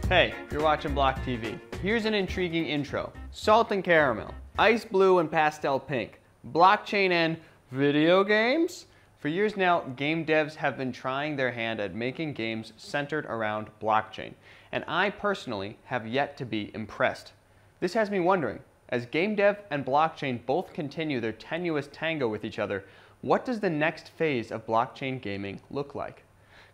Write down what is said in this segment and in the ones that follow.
Hey, you're watching BLOCKTV. Here's an intriguing intro. Salt and caramel, ice blue and pastel pink, blockchain and video games? For years now, game devs have been trying their hand at making games centered around blockchain, and I personally have yet to be impressed. This has me wondering, as game dev and blockchain both continue their tenuous tango with each other, what does the next phase of blockchain gaming look like?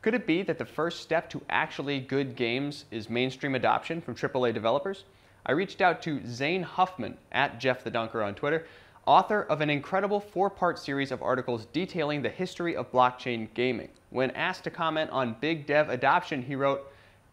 Could it be that the first step to actually good games is mainstream adoption from AAA developers? I reached out to Zane Huffman, at Jeff the Dunker on Twitter, author of an incredible 4-part series of articles detailing the history of blockchain gaming. When asked to comment on big dev adoption, he wrote,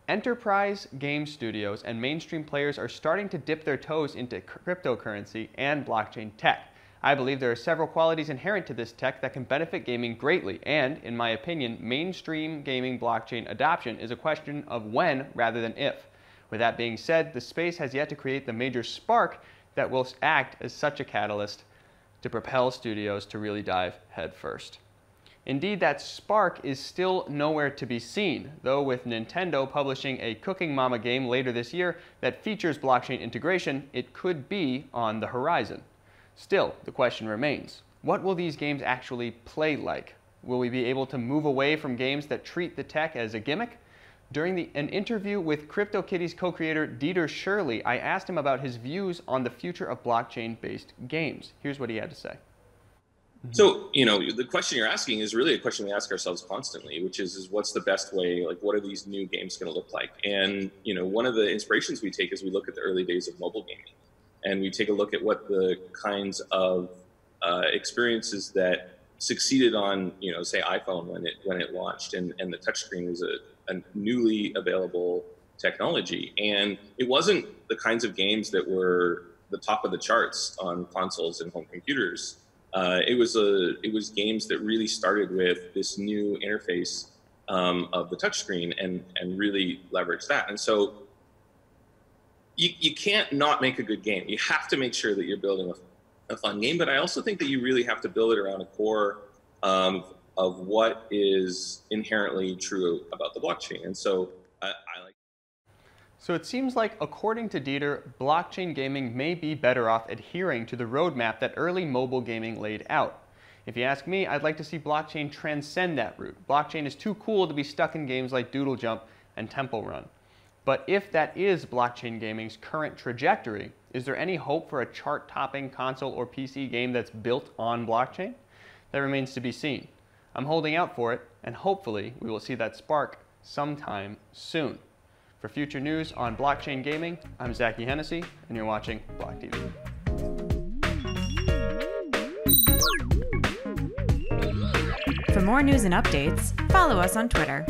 "Enterprise game studios and mainstream players are starting to dip their toes into cryptocurrency and blockchain tech. I believe there are several qualities inherent to this tech that can benefit gaming greatly, and, in my opinion, mainstream gaming blockchain adoption is a question of when rather than if. With that being said, the space has yet to create the major spark that will act as such a catalyst to propel studios to really dive headfirst." Indeed, that spark is still nowhere to be seen, though with Nintendo publishing a Cooking Mama game later this year that features blockchain integration, it could be on the horizon. Still, the question remains, what will these games actually play like? Will we be able to move away from games that treat the tech as a gimmick? During an interview with CryptoKitties co-creator Dieter Shirley, I asked him about his views on the future of blockchain-based games. Here's what he had to say. So, the question you're asking is really a question we ask ourselves constantly, which is what's the best way, like what are these new games going to look like? And, one of the inspirations we take is we look at the early days of mobile gaming. And we take a look at what the kinds of experiences that succeeded on, say iPhone when it launched, and the touchscreen was a newly available technology. And it wasn't the kinds of games that were the top of the charts on consoles and home computers. It was games that really started with this new interface of the touchscreen and really leveraged that. And so you can't not make a good game. You have to make sure that you're building a fun game, but I also think that you really have to build it around a core of what is inherently true about the blockchain. And so I like. So it seems like, according to Dieter, blockchain gaming may be better off adhering to the roadmap that early mobile gaming laid out. If you ask me, I'd like to see blockchain transcend that route. Blockchain is too cool to be stuck in games like Doodle Jump and Temple Run. But if that is blockchain gaming's current trajectory, is there any hope for a chart-topping console or PC game that's built on blockchain? That remains to be seen. I'm holding out for it, and hopefully we will see that spark sometime soon. For future news on blockchain gaming, I'm Zachy Hennessy, and you're watching BLOCKTV. For more news and updates, follow us on Twitter.